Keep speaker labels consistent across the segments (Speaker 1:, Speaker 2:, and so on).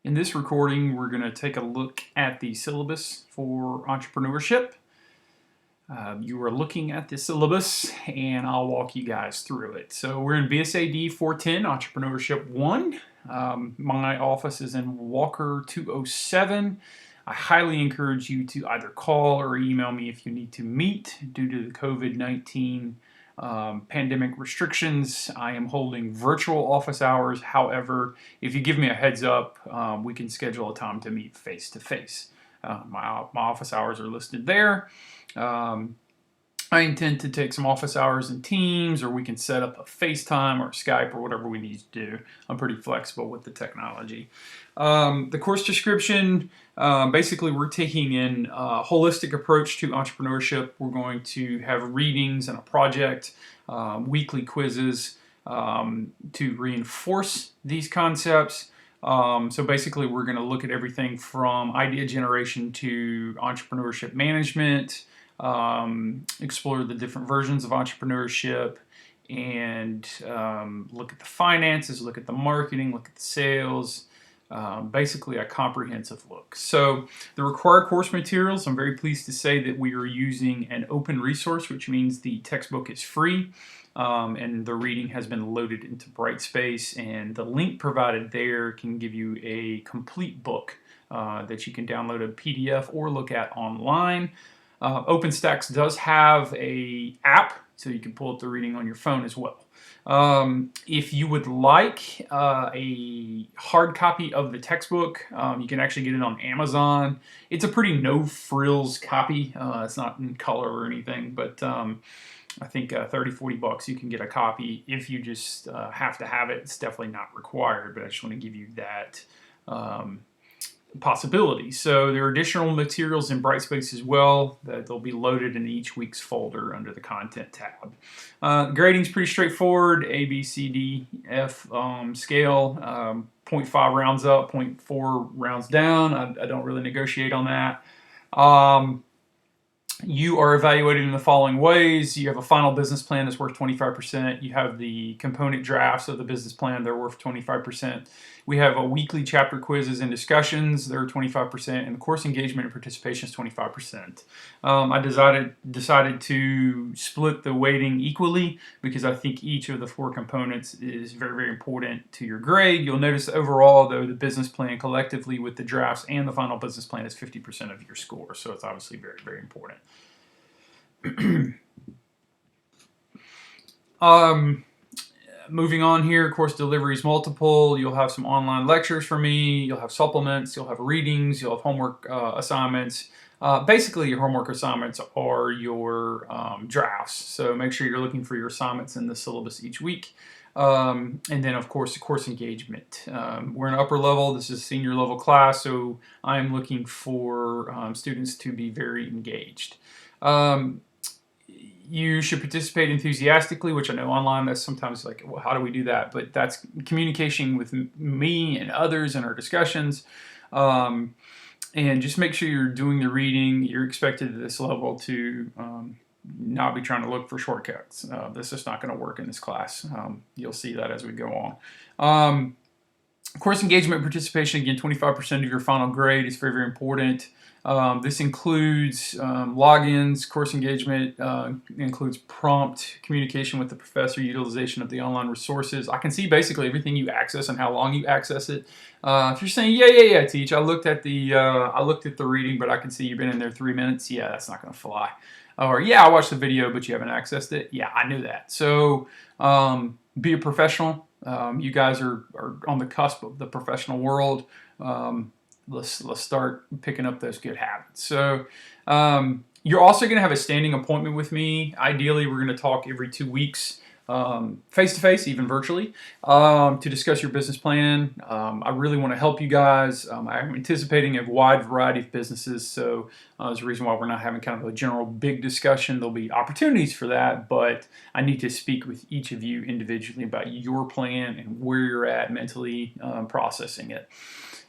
Speaker 1: In this recording, we're going to take a look at the syllabus for entrepreneurship. You are looking at the syllabus, and I'll walk you guys through it. So we're in BSAD 410, Entrepreneurship 1. My office is in Walker 207. I highly encourage you to either call or email me if you need to meet. Due to the COVID-19 pandemic restrictions, I am holding virtual office hours. However, if you give me a heads up, we can schedule a time to meet face to face. My office hours are listed there. I intend to take some office hours in Teams, or we can set up a FaceTime or Skype or whatever we need to do. I'm pretty flexible with the technology. The course description, basically we're taking in a holistic approach to entrepreneurship. We're going to have readings and a project, weekly quizzes to reinforce these concepts. So basically we're going to look at everything from idea generation to entrepreneurship management, explore the different versions of entrepreneurship, and look at the finances, look at the marketing, look at the sales, basically a comprehensive look. So the required course materials, I'm very pleased to say that we are using an open resource, which means the textbook is free. And the reading has been loaded into Brightspace, and the link provided there can give you a complete book that you can download a PDF or look at online. OpenStax does have an app, so you can pull up the reading on your phone as well. If you would like a hard copy of the textbook, you can actually get it on Amazon. It's a pretty no-frills copy. It's not in color or anything, but I think 30-40 bucks you can get a copy. If you just have to have it, it's definitely not required, but I just want to give you that possibility. So there are additional materials in Brightspace as well that they'll be loaded in each week's folder under the content tab. Grading's pretty straightforward, A, B, C, D, F scale, 0.5 rounds up, 0.4 rounds down. I don't really negotiate on that. You are evaluated in the following ways. You have a final business plan that's worth 25%. You have the component drafts of the business plan. They're worth 25%. We have a weekly chapter quizzes and discussions. They're 25%. And the course engagement and participation is 25%. I decided to split the weighting equally because I think each of the 4 components is very, very important to your grade. You'll notice overall, though, the business plan collectively with the drafts and the final business plan is 50% of your score. So it's obviously very, very important. Moving on here, course delivery is multiple. You'll have some online lectures from me. You'll have supplements. You'll have readings. You'll have homework assignments. Basically, your homework assignments are your drafts. So make sure you're looking for your assignments in the syllabus each week. And then, of course, the course engagement. We're in upper level. This is a senior level class, so I'm looking for students to be very engaged. You should participate enthusiastically, which I know online that's sometimes like, well, how do we do that? But that's communication with me and others in our discussions. And just make sure you're doing the reading. You're expected at this level to not be trying to look for shortcuts. This is not going to work in this class. You'll see that as we go on. Course engagement and participation, again, 25% of your final grade is very, very important. This includes logins. Course engagement includes prompt communication with the professor, utilization of the online resources. I can see basically everything you access and how long you access it. If you're saying, yeah, teach, I looked at the reading, but I can see you've been in there 3 minutes. Yeah, that's not going to fly. Or yeah, I watched the video, but you haven't accessed it. Yeah, I knew that. So be a professional. You guys are on the cusp of the professional world. Let's start picking up those good habits. So you're also going to have a standing appointment with me. Ideally, we're going to talk every 2 weeks, face-to-face, even virtually, to discuss your business plan. I really want to help you guys. I'm anticipating a wide variety of businesses, so there's a reason why we're not having kind of a general big discussion. There'll be opportunities for that, but I need to speak with each of you individually about your plan and where you're at mentally processing it.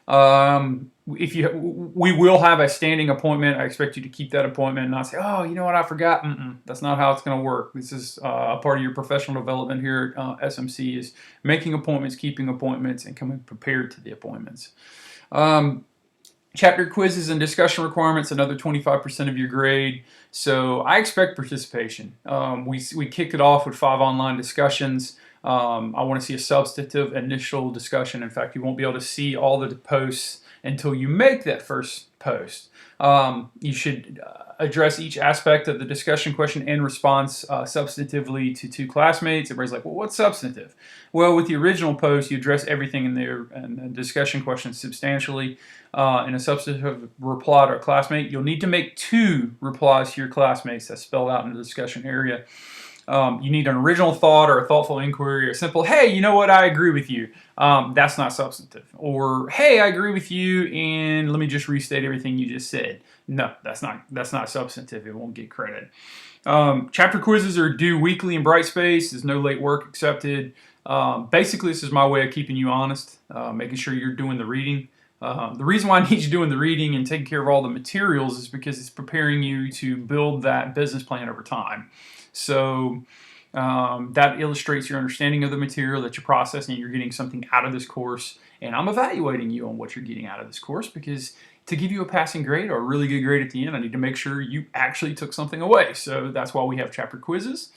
Speaker 1: We will have a standing appointment. I expect you to keep that appointment and not say, oh, you know what, I forgot. That's not how it's going to work. This is a part of your professional development here at SMC is making appointments, keeping appointments, and coming prepared to the appointments. Chapter quizzes and discussion requirements, another 25% of your grade. So I expect participation. We kicked it off with 5 online discussions. I want to see a substantive initial discussion. In fact, you won't be able to see all the posts until you make that first post. You should address each aspect of the discussion question and response substantively to 2 classmates. Everybody's like, well, what's substantive? Well, with the original post, you address everything in there and the discussion question substantially. In a substantive reply to a classmate, you'll need to make 2 replies to your classmates that's spelled out in the discussion area. You need an original thought or a thoughtful inquiry or a simple, hey, you know what, I agree with you. That's not substantive. Or, hey, I agree with you, and let me just restate everything you just said. No, that's not substantive. It won't get credit. Chapter quizzes are due weekly in Brightspace. There's no late work accepted. Basically, this is my way of keeping you honest, making sure you're doing the reading. The reason why I need you doing the reading and taking care of all the materials is because it's preparing you to build that business plan over time. So that illustrates your understanding of the material that you're processing. You're getting something out of this course, and I'm evaluating you on what you're getting out of this course, because to give you a passing grade or a really good grade at the end, I need to make sure you actually took something away. So that's why we have chapter quizzes.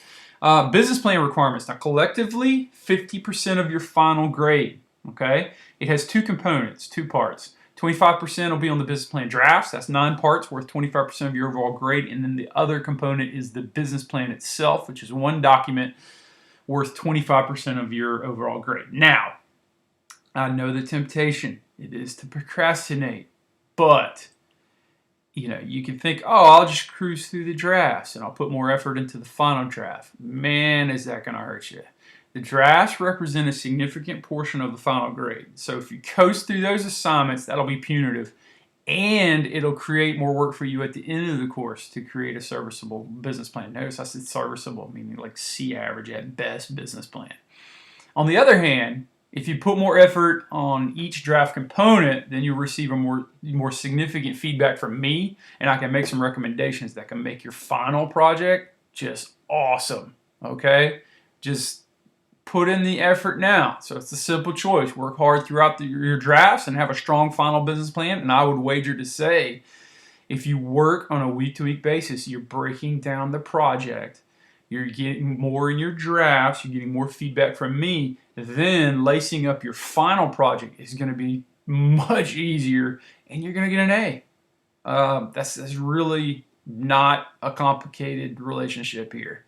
Speaker 1: Business plan requirements. Now, collectively, 50% of your final grade. Okay, it has 2 components, 2 parts. 25% will be on the business plan drafts. That's 9 parts worth 25% of your overall grade. And then the other component is the business plan itself, which is 1 document worth 25% of your overall grade. Now, I know the temptation. It is to procrastinate. But, you can think, oh, I'll just cruise through the drafts and I'll put more effort into the final draft. Man, is that going to hurt you. The drafts represent a significant portion of the final grade. So if you coast through those assignments, that'll be punitive. And it'll create more work for you at the end of the course to create a serviceable business plan. Notice I said serviceable, meaning like C average at best business plan. On the other hand, if you put more effort on each draft component, then you'll receive a more significant feedback from me, and I can make some recommendations that can make your final project just awesome. Okay? Just put in the effort now. So it's a simple choice. Work hard throughout your drafts and have a strong final business plan. And I would wager to say, if you work on a week-to-week basis, you're breaking down the project, you're getting more in your drafts, you're getting more feedback from me, then lacing up your final project is going to be much easier, and you're going to get an A. That's really not a complicated relationship here.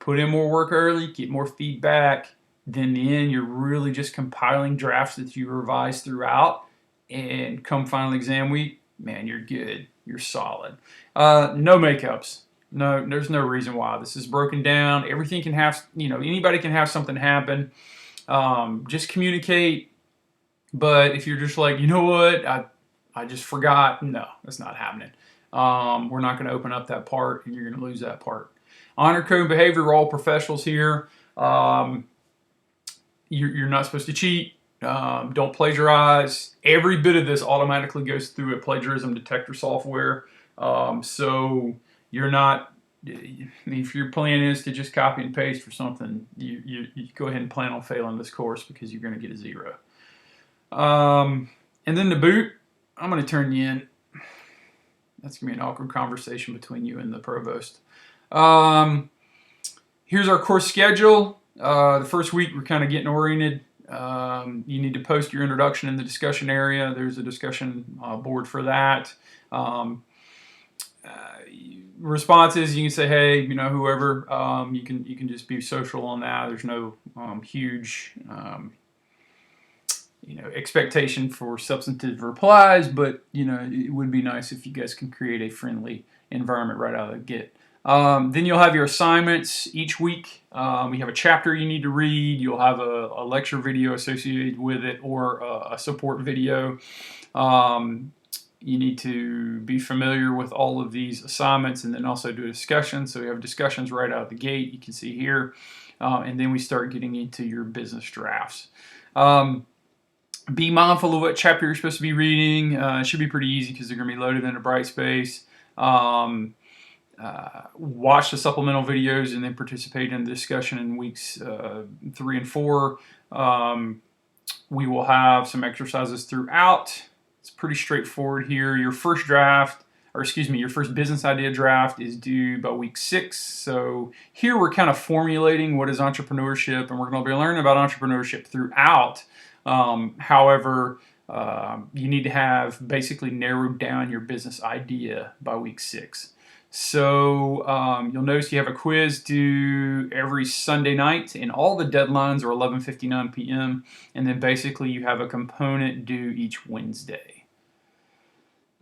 Speaker 1: Put in more work early, get more feedback. Then in the end, you're really just compiling drafts that you revise throughout, and come final exam week, man, you're good. You're solid. No makeups. No, there's no reason why. This is broken down. Everything can have, anybody can have something happen. Just communicate. But if you're just like, you know what, I just forgot. No, that's not happening. We're not going to open up that part, and you're going to lose that part. Honor code behavior, we're all professionals here. You're not supposed to cheat. Don't plagiarize. Every bit of this automatically goes through a plagiarism detector software. So you're not, if your plan is to just copy and paste for something, you go ahead and plan on failing this course, because you're going to get a 0. And then to boot, I'm going to turn you in. That's going to be an awkward conversation between you and the provost. Here's our course schedule. The first week, we're kind of getting oriented. You need to post your introduction in the discussion area. There's a discussion board for that. Responses, you can say, hey, whoever. You can just be social on that. There's no huge expectation for substantive replies, but it would be nice if you guys can create a friendly environment right out of the gate. Then you'll have your assignments each week. You have a chapter you need to read. You'll have a lecture video associated with it, or a support video. You need to be familiar with all of these assignments, and then also do a discussion. So we have discussions right out of the gate, you can see here. And then we start getting into your business drafts. Be mindful of what chapter you're supposed to be reading. It should be pretty easy because they're going to be loaded into Brightspace. Watch the supplemental videos and then participate in the discussion in weeks 3 and 4. We will have some exercises throughout. It's pretty straightforward here. Your first draft, or excuse me, your first business idea draft is due by week 6. So here we're kind of formulating what is entrepreneurship, and we're going to be learning about entrepreneurship throughout. However, you need to have basically narrowed down your business idea by week 6. So you'll notice you have a quiz due every Sunday night, and all the deadlines are 11:59 p.m. And then basically you have a component due each Wednesday.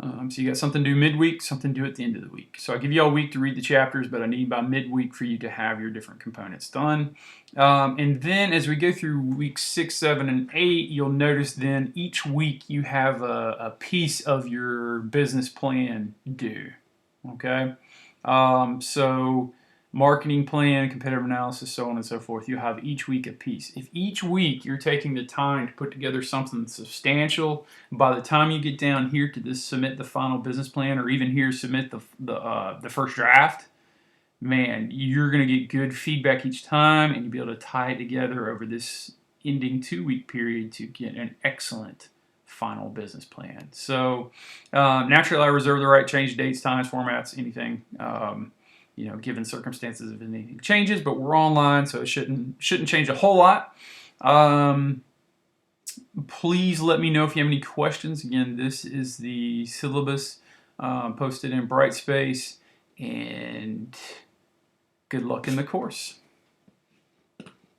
Speaker 1: So you got something due midweek, something due at the end of the week. So I give you all a week to read the chapters, but I need by midweek for you to have your different components done. And then as we go through weeks 6, 7, and 8, you'll notice then each week you have a piece of your business plan due. Okay, so marketing plan, competitive analysis, so on and so forth. You have each week a piece. If each week you're taking the time to put together something substantial, by the time you get down here to this submit the final business plan, or even here submit the first draft, man, you're going to get good feedback each time, and you'll be able to tie it together over this ending 2-week period to get an excellent final business plan. So naturally I reserve the right to change dates, times, formats, anything, given circumstances if anything changes, but we're online, so it shouldn't change a whole lot. Please let me know if you have any questions. Again, this is the syllabus posted in Brightspace, and good luck in the course.